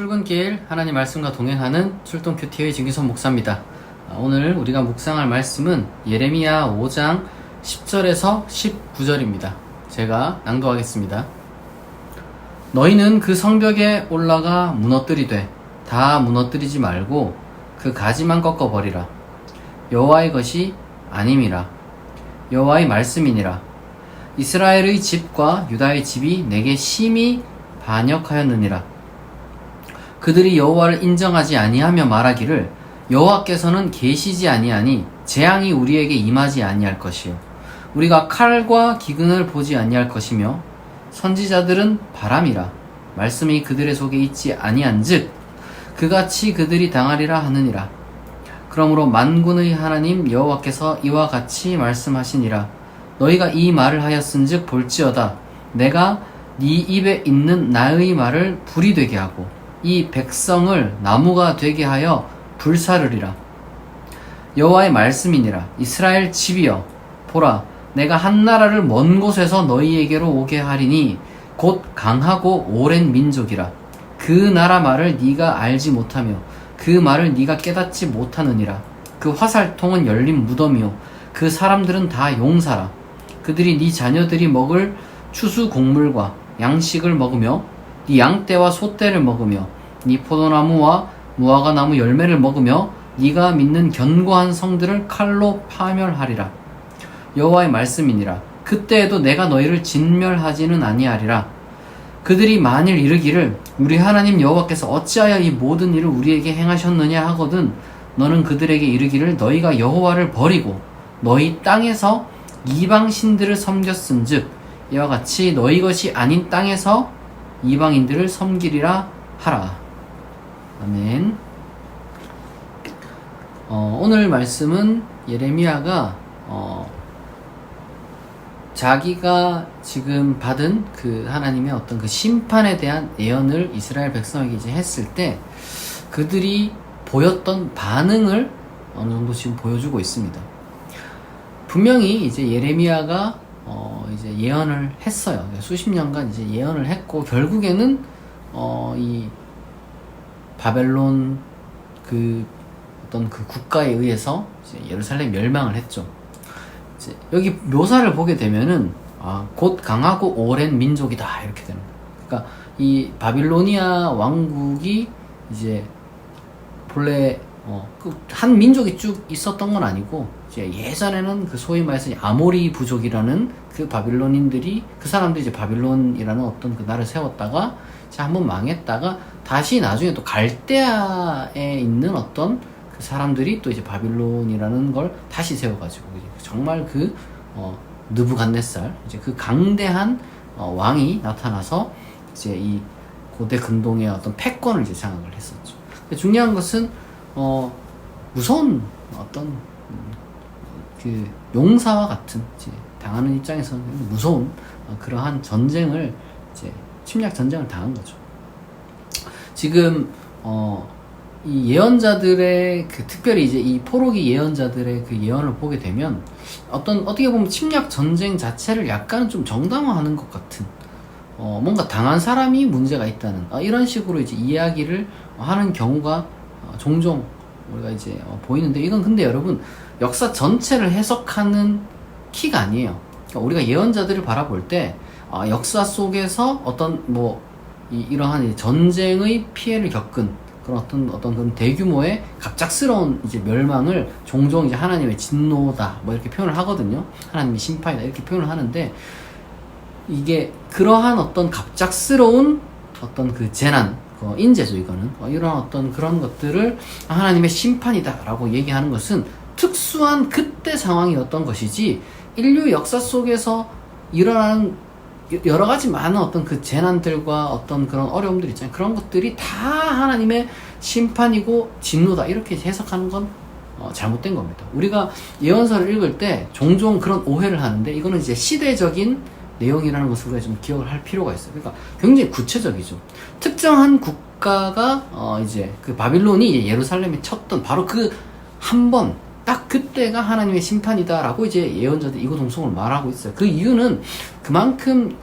출근길 하나님 말씀과 동행하는 출동 큐티의 진기선 목사입니다. 오늘 우리가 묵상할 말씀은 예레미야 5장 10절에서 19절입니다. 제가 낭독하겠습니다. 너희는 그 성벽에 올라가 무너뜨리되 다 무너뜨리지 말고 그 가지만 꺾어버리라. 여호와의 것이 아님이라. 여호와의 말씀이니라. 이스라엘의 집과 유다의 집이 내게 심히 반역하였느니라. 그들이 여호와를 인정하지 아니하며 말하기를 여호와께서는 계시지 아니하니 재앙이 우리에게 임하지 아니할 것이요 우리가 칼과 기근을 보지 아니할 것이며 선지자들은 바람이라. 말씀이 그들의 속에 있지 아니한즉 그같이 그들이 당하리라 하느니라. 그러므로 만군의 하나님 여호와께서 이와 같이 말씀하시니라. 너희가 이 말을 하였은즉 볼지어다 내가 네 입에 있는 나의 말을 불이 되게 하고 이 백성을 나무가 되게 하여 불사르리라. 여호와의 말씀이니라. 이스라엘 집이여 보라 내가 한 나라를 먼 곳에서 너희에게로 오게 하리니 곧 강하고 오랜 민족이라. 그 나라 말을 네가 알지 못하며 그 말을 네가 깨닫지 못하느니라. 그 화살통은 열린 무덤이요 그 사람들은 다 용사라. 그들이 네 자녀들이 먹을 추수 곡물과 양식을 먹으며 네 양떼와 소떼를 먹으며 네 포도나무와 무화과나무 열매를 먹으며 네가 믿는 견고한 성들을 칼로 파멸하리라. 여호와의 말씀이니라. 그때에도 내가 너희를 진멸하지는 아니하리라. 그들이 만일 이르기를 우리 하나님 여호와께서 어찌하여 이 모든 일을 우리에게 행하셨느냐 하거든 너는 그들에게 이르기를 너희가 여호와를 버리고 너희 땅에서 이방 신들을 섬겼은즉 이와 같이 너희 것이 아닌 땅에서 이방인들을 섬기리라 하라. 아멘. 오늘 말씀은 예레미야가 자기가 지금 받은 그 하나님의 어떤 그 심판에 대한 예언을 이스라엘 백성에게 이제 했을 때 그들이 보였던 반응을 어느 정도 지금 보여주고 있습니다. 분명히 이제 예레미야가 이제 예언을 했어요. 수십 년간 이제 예언을 했고 결국에는 이 바벨론 그 어떤 그 국가에 의해서 이제 예루살렘 멸망을 했죠. 이제 여기 묘사를 보게 되면은 곧 강하고 오랜 민족이다 이렇게 되는 거예요. 그러니까 이 바빌로니아 왕국이 이제 본래 한 민족이 쭉 있었던 건 아니고 이제 예전에는 그 소위 말해서 아모리 부족이라는 그 바빌론인들이 그 사람들이 이제 바빌론이라는 어떤 그 나라를 세웠다가 이제 한번 망했다가 다시 나중에 또 갈대아에 있는 어떤 그 사람들이 또 이제 바빌론이라는 걸 다시 세워가지고 정말 그 느부갓네살 이제 그 강대한 왕이 나타나서 이제 이 고대 근동의 어떤 패권을 이제 장악을 했었죠. 근데 중요한 것은 무서운 어떤 그 용사와 같은 이제 당하는 입장에서는 무서운 그러한 전쟁을 이제 침략 전쟁을 당한 거죠. 지금 이 예언자들의 그 특별히 이제 이 포로기 예언자들의 그 예언을 보게 되면 어떻게 보면 침략 전쟁 자체를 약간 좀 정당화하는 것 같은 뭔가 당한 사람이 문제가 있다는 이런 식으로 이제 이야기를 하는 경우가 종종 우리가 이제 보이는데 이건 근데 여러분 역사 전체를 해석하는 키가 아니에요. 그러니까 우리가 예언자들을 바라볼 때 역사 속에서 어떤 이러한 전쟁의 피해를 겪은 그런 어떤 그런 대규모의 갑작스러운 이제 멸망을 종종 이제 하나님의 진노다 이렇게 표현을 하거든요. 하나님의 심판이다 이렇게 표현을 하는데 이게 그러한 어떤 갑작스러운 어떤 그 재난 인재죠 이거는 이런 어떤 그런 것들을 하나님의 심판이다라고 얘기하는 것은 특수한 그때 상황이었던 것이지 인류 역사 속에서 일어나는 여러 가지 많은 어떤 그 재난들과 어떤 그런 어려움들 있잖아요. 그런 것들이 다 하나님의 심판이고 진노다 이렇게 해석하는 건 잘못된 겁니다. 우리가 예언서를 읽을 때 종종 그런 오해를 하는데 이거는 이제 시대적인 내용이라는 것을 우리가 좀 기억을 할 필요가 있어요. 그러니까 굉장히 구체적이죠. 특정한 국가가 이제 그 바빌론이 이제 예루살렘에 쳤던 바로 그 한 번 딱 그때가 하나님의 심판이다라고 이제 예언자들 이구동성으로 말하고 있어요. 그 이유는 그만큼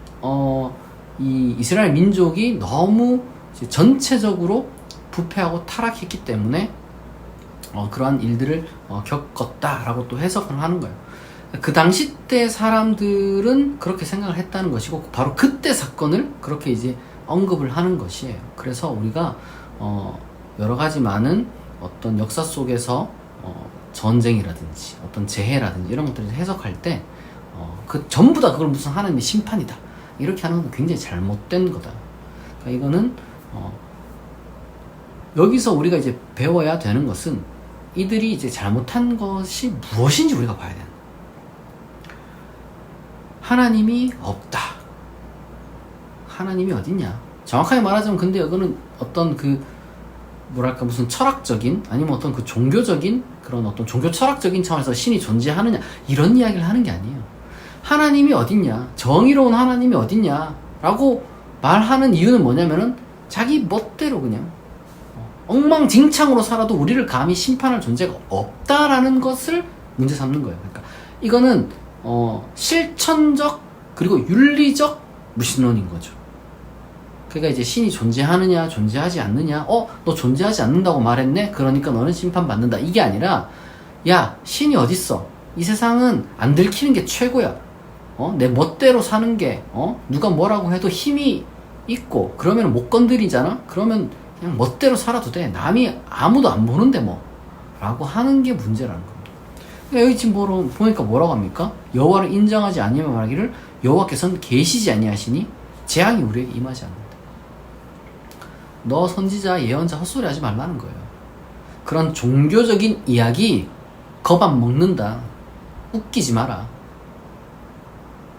이 이스라엘 민족이 너무 이제 전체적으로 부패하고 타락했기 때문에 그러한 일들을 겪었다라고 또 해석을 하는 거예요. 그 당시 때 사람들은 그렇게 생각을 했다는 것이고 바로 그때 사건을 그렇게 이제 언급을 하는 것이에요. 그래서 우리가 여러 가지 많은 어떤 역사 속에서 전쟁이라든지 어떤 재해라든지 이런 것들을 해석할 때 그 전부 다 그걸 무슨 하나님의 심판이다 이렇게 하는 건 굉장히 잘못된 거다. 그러니까 이거는 여기서 우리가 이제 배워야 되는 것은 이들이 이제 잘못한 것이 무엇인지 우리가 봐야 돼요. 하나님이 없다. 하나님이 어딨냐? 정확하게 말하자면 근데 이거는 어떤 그 뭐랄까 무슨 철학적인 아니면 어떤 그 종교적인 그런 어떤 종교 철학적인 차원에서 신이 존재하느냐 이런 이야기를 하는 게 아니에요. 하나님이 어딨냐? 정의로운 하나님이 어딨냐? 라고 말하는 이유는 뭐냐면은 자기 멋대로 그냥 엉망진창으로 살아도 우리를 감히 심판할 존재가 없다라는 것을 문제 삼는 거예요. 그러니까 이거는 실천적 그리고 윤리적 무신론인 거죠. 그러니까 이제 신이 존재하느냐 존재하지 않느냐 너 존재하지 않는다고 말했네? 그러니까 너는 심판받는다. 이게 아니라 야 신이 어딨어? 이 세상은 안 들키는 게 최고야. 내 멋대로 사는 게 누가 뭐라고 해도 힘이 있고 그러면 못 건드리잖아? 그러면 그냥 멋대로 살아도 돼. 남이 아무도 안 보는데 뭐 라고 하는 게 문제라는 겁니다. 그러니까 여기 지금 보니까 뭐라고 합니까? 여호와를 인정하지 아니하며 말하기를 여호와께서는 계시지 아니하시니 재앙이 우리에게 임하지 않는다. 너 선지자 예언자 헛소리 하지 말라는 거예요. 그런 종교적인 이야기 겁 안 먹는다. 웃기지 마라.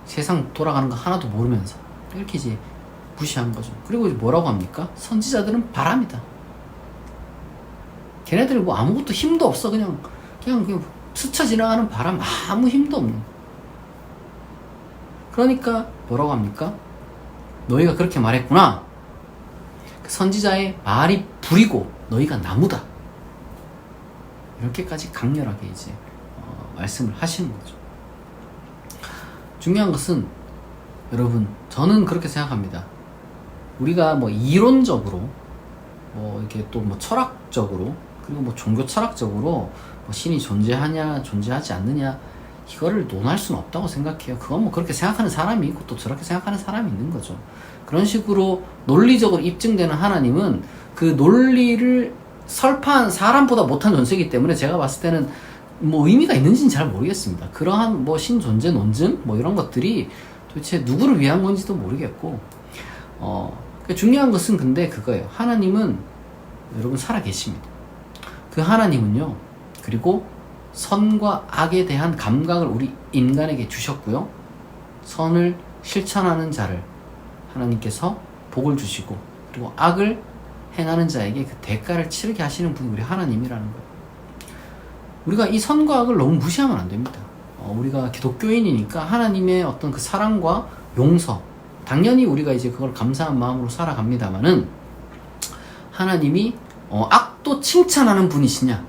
세상 돌아가는 거 하나도 모르면서 이렇게 이제 무시한 거죠. 그리고 이제 뭐라고 합니까? 선지자들은 바람이다. 걔네들이 뭐 아무것도 힘도 없어. 그냥 스쳐 지나가는 바람, 아무 힘도 없는. 그러니까 뭐라고 합니까? 너희가 그렇게 말했구나. 그 선지자의 말이 불이고 너희가 나무다. 이렇게까지 강렬하게 이제 말씀을 하시는 거죠. 중요한 것은 여러분, 저는 그렇게 생각합니다. 우리가 뭐 이론적으로 뭐 이렇게 또 뭐 철학적으로 그리고 뭐 종교 철학적으로 뭐 신이 존재하냐 존재하지 않느냐 이거를 논할 수는 없다고 생각해요. 그건 뭐 그렇게 생각하는 사람이 있고 또 저렇게 생각하는 사람이 있는 거죠. 그런 식으로 논리적으로 입증되는 하나님은 그 논리를 설파한 사람보다 못한 존재이기 때문에 제가 봤을 때는 뭐 의미가 있는지는 잘 모르겠습니다. 그러한 뭐 신존재 논증 뭐 이런 것들이 도대체 누구를 위한 건지도 모르겠고 중요한 것은 근데 그거예요. 하나님은 여러분 살아계십니다. 그 하나님은요, 그리고 선과 악에 대한 감각을 우리 인간에게 주셨고요, 선을 실천하는 자를 하나님께서 복을 주시고 그리고 악을 행하는 자에게 그 대가를 치르게 하시는 분이 우리 하나님이라는 거예요. 우리가 이 선과 악을 너무 무시하면 안 됩니다. 우리가 기독교인이니까 하나님의 어떤 그 사랑과 용서, 당연히 우리가 이제 그걸 감사한 마음으로 살아갑니다만은 하나님이 악도 칭찬하는 분이시냐?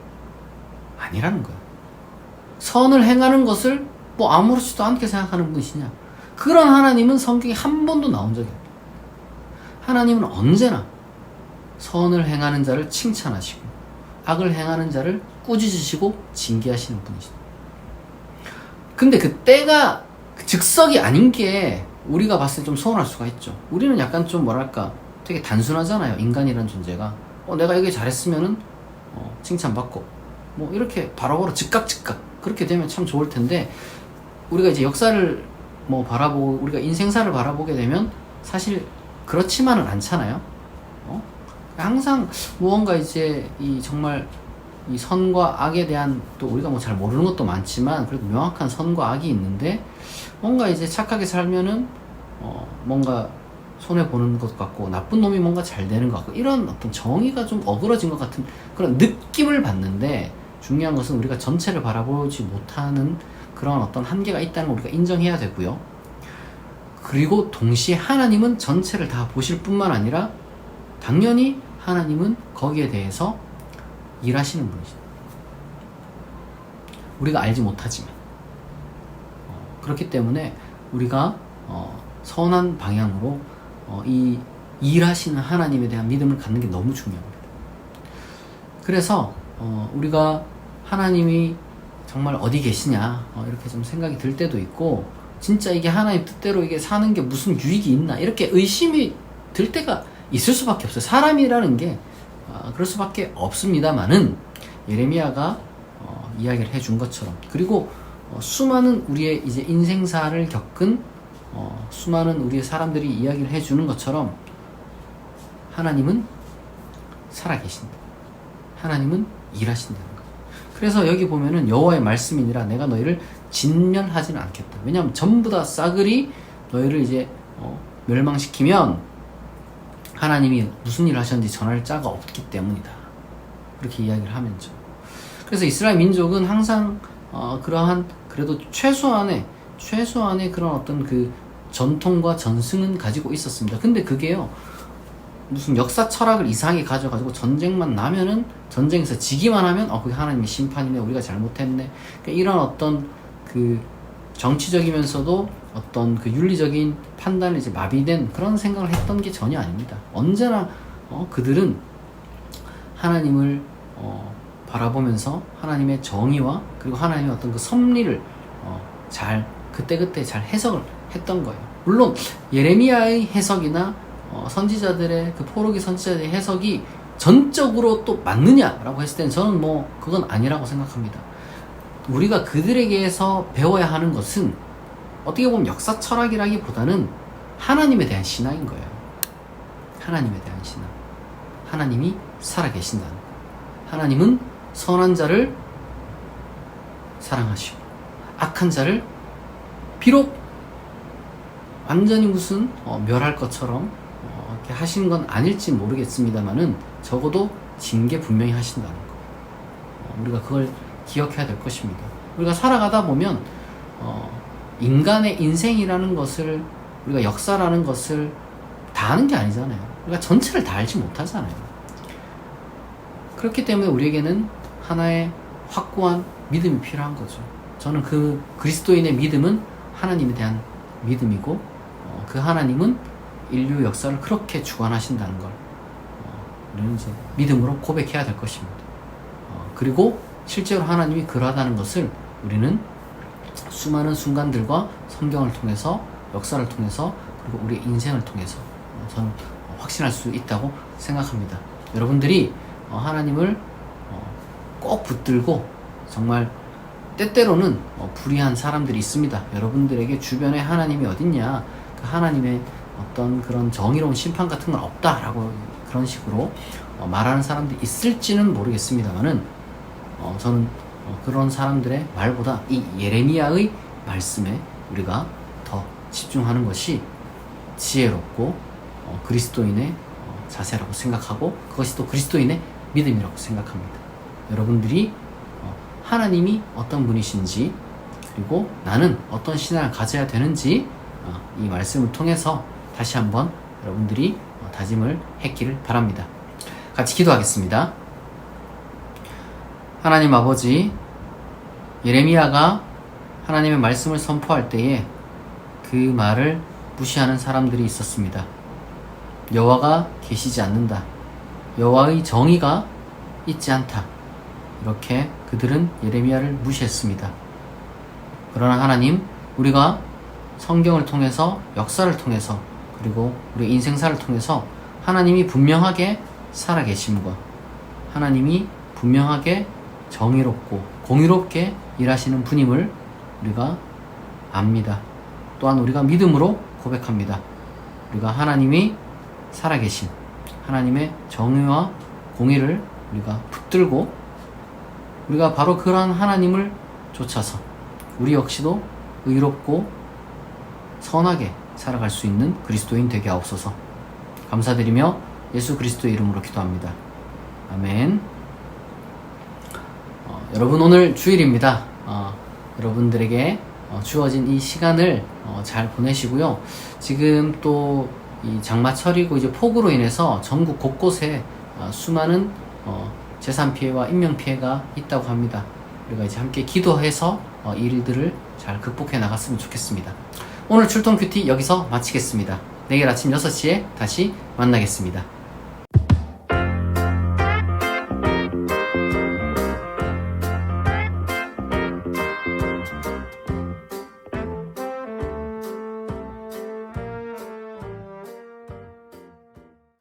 아니라는 거예요. 선을 행하는 것을 뭐 아무렇지도 않게 생각하는 분이시냐? 그런 하나님은 성경에 한 번도 나온 적이 없어요. 하나님은 언제나 선을 행하는 자를 칭찬하시고 악을 행하는 자를 꾸짖으시고 징계하시는 분이시다. 근데 그 때가 즉석이 아닌 게 우리가 봤을 때 좀 서운할 수가 있죠. 우리는 약간 좀 뭐랄까 되게 단순하잖아요. 인간이라는 존재가 내가 이게 잘했으면은 칭찬받고 뭐 이렇게 바로바로 즉각 그렇게 되면 참 좋을 텐데, 우리가 이제 역사를 뭐 바라보고 우리가 인생사를 바라보게 되면 사실 그렇지만은 않잖아요. 항상 무언가 이제 정말 이 선과 악에 대한, 또 우리가 뭐 잘 모르는 것도 많지만 그래도 명확한 선과 악이 있는데, 뭔가 이제 착하게 살면은 뭔가 손해 보는 것 같고 나쁜 놈이 뭔가 잘 되는 것 같고, 이런 어떤 정의가 좀 어그러진 것 같은 그런 느낌을 받는데, 중요한 것은 우리가 전체를 바라보지 못하는 그런 어떤 한계가 있다는 걸 우리가 인정해야 되고요. 그리고 동시에 하나님은 전체를 다 보실 뿐만 아니라 당연히 하나님은 거기에 대해서 일하시는 분이시다. 우리가 알지 못하지만 그렇기 때문에 우리가 선한 방향으로 이 일하시는 하나님에 대한 믿음을 갖는 게 너무 중요합니다. 그래서 우리가 하나님이 정말 어디 계시냐 이렇게 좀 생각이 들 때도 있고, 진짜 이게 하나님 뜻대로 이게 사는 게 무슨 유익이 있나 이렇게 의심이 들 때가 있을 수밖에 없어요. 사람이라는 게 그럴 수밖에 없습니다만은, 예레미야가 이야기를 해준 것처럼, 그리고 수많은 우리의 이제 인생사를 겪은 수많은 우리의 사람들이 이야기를 해주는 것처럼, 하나님은 살아계신다. 하나님은 일하신다는 거예요. 그래서 여기 보면은 여호와의 말씀이니라 내가 너희를 진멸하지는 않겠다. 왜냐하면 전부 다 싸그리 너희를 이제 멸망시키면 하나님이 무슨 일을 하셨는지 전할 자가 없기 때문이다. 그렇게 이야기를 하면서, 그래서 이스라엘 민족은 항상 그러한 그래도 최소한의 그런 어떤 그 전통과 전승은 가지고 있었습니다. 근데 그게요, 무슨 역사 철학을 이상하게 가져가지고 전쟁만 나면은, 전쟁에서 지기만 하면 그게 하나님의 심판이네, 우리가 잘못했네, 그러니까 이런 어떤 그 정치적이면서도 어떤 그 윤리적인 판단이 이제 마비된 그런 생각을 했던 게 전혀 아닙니다. 언제나 그들은 하나님을 바라보면서 하나님의 정의와 그리고 하나님의 어떤 그 섭리를 잘 그때그때 잘 해석을 했던 거예요. 물론 예레미야의 해석이나 선지자들의 그 포로기 선지자들의 해석이 전적으로 또 맞느냐라고 했을 땐 저는 그건 아니라고 생각합니다. 우리가 그들에게서 배워야 하는 것은 어떻게 보면 역사 철학이라기보다는 하나님에 대한 신앙인 거예요. 하나님에 대한 신앙. 하나님이 살아계신다는 거. 하나님은 선한 자를 사랑하시고 악한 자를 비록 완전히 무슨 멸할 것처럼 이렇게 하시는 건 아닐지 모르겠습니다만은 적어도 징계 분명히 하신다는 거. 우리가 그걸 기억해야 될 것입니다. 우리가 살아가다 보면 인간의 인생이라는 것을, 우리가 역사라는 것을 다 아는 게 아니잖아요. 우리가 전체를 다 알지 못하잖아요. 그렇기 때문에 우리에게는 하나의 확고한 믿음이 필요한 거죠. 저는 그 그리스도인의 믿음은 하나님에 대한 믿음이고, 그 하나님은 인류 역사를 그렇게 주관하신다는 걸 우리는 이제 믿음으로 고백해야 될 것입니다. 그리고 실제로 하나님이 그러하다는 것을 우리는 수많은 순간들과 성경을 통해서, 역사를 통해서, 그리고 우리의 인생을 통해서 저는 확신할 수 있다고 생각합니다. 여러분들이 하나님을 꼭 붙들고, 정말 때때로는 불의한 사람들이 있습니다. 여러분들에게 주변에 하나님이 어딨냐, 그 하나님의 어떤 그런 정의로운 심판 같은 건 없다라고 그런 식으로 말하는 사람들이 있을지는 모르겠습니다만은, 저는 그런 사람들의 말보다 이 예레미야의 말씀에 우리가 더 집중하는 것이 지혜롭고 그리스도인의 자세라고 생각하고, 그것이 또 그리스도인의 믿음이라고 생각합니다. 여러분들이 하나님이 어떤 분이신지, 그리고 나는 어떤 신앙을 가져야 되는지 이 말씀을 통해서 다시 한번 여러분들이 다짐을 했기를 바랍니다. 같이 기도하겠습니다. 하나님 아버지, 예레미야가 하나님의 말씀을 선포할 때에 그 말을 무시하는 사람들이 있었습니다. 여호와가 계시지 않는다, 여호와의 정의가 있지 않다, 이렇게 그들은 예레미야를 무시했습니다. 그러나 하나님, 우리가 성경을 통해서, 역사를 통해서, 그리고 우리 인생사를 통해서 하나님이 분명하게 살아계심과 하나님이 분명하게 정의롭고 공의롭게 일하시는 분임을 우리가 압니다. 또한 우리가 믿음으로 고백합니다. 우리가 하나님이 살아계신 하나님의 정의와 공의를 우리가 붙들고, 우리가 바로 그러한 하나님을 쫓아서 우리 역시도 의롭고 선하게 살아갈 수 있는 그리스도인 되게 하옵소서. 감사드리며 예수 그리스도의 이름으로 기도합니다. 아멘. 여러분, 오늘 주일입니다. 여러분들에게 주어진 이 시간을 잘 보내시고요. 지금 또 이 장마철이고 이제 폭우로 인해서 전국 곳곳에 수많은 재산 피해와 인명 피해가 있다고 합니다. 우리가 이제 함께 기도해서 이 일들을 잘 극복해 나갔으면 좋겠습니다. 오늘 출동 큐티 여기서 마치겠습니다. 내일 아침 6시에 다시 만나겠습니다.